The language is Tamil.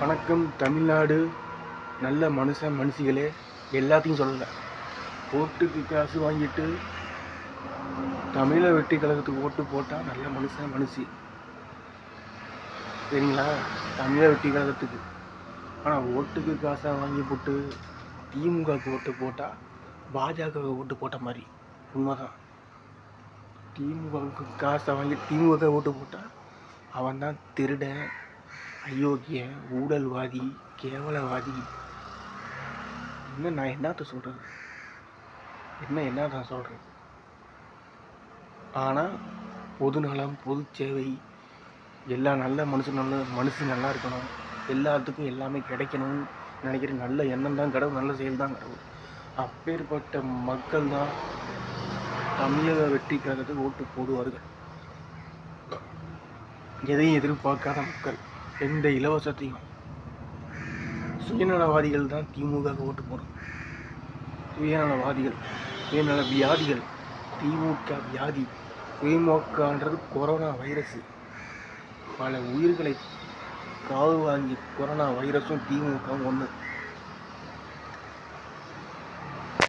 வணக்கம் தமிழ்நாடு. நல்ல மனுஷிகளே, எல்லாத்தையும் சொல்லலை. ஓட்டுக்கு காசு வாங்கிட்டு தமிழ வெற்றி கழகத்துக்கு ஓட்டு போட்டால் நல்ல மனுஷி சரிங்களா? தமிழ வெற்றி கழகத்துக்கு. ஆனால் ஓட்டுக்கு காசை வாங்கி போட்டு திமுகவுக்கு ஓட்டு போட்டால் பாஜக ஓட்டு போட்ட மாதிரி. உண்மைதான். திமுகவுக்கு காசை வாங்கி திமுக ஓட்டு போட்டால் அவன் தான் திருடன், அயோக்கிய, ஊழல்வாதி, கேவலவாதி. இன்னும் நான் என்னத்த சொல்கிறது? என்னதான் சொல்கிறது? ஆனால் பொதுநலம், பொது சேவை, எல்லா நல்ல மனுஷன் நல்லா இருக்கணும், எல்லாத்துக்கும் எல்லாமே கிடைக்கணும்னு நினைக்கிற நல்ல எண்ணம் தான் கடவுள், நல்ல செயல் தான் கடவுள். அப்பேற்பட்ட மக்கள் தான் தமிழக வெற்றி கழகத்துக்கு ஓட்டு போடுவார்கள். எதையும் எதிர்பார்க்காத மக்கள், எந்த இலவசத்தையும். சுயநலவாதிகள் தான் திமுக ஓட்டு போடும். சுயநல வியாதிகள். திமுக வியாதி. திமுகன்றது கொரோனா வைரஸ். பல உயிர்களை காவு வாங்கி கொரோனா வைரஸும் திமுகவும் ஒன்று.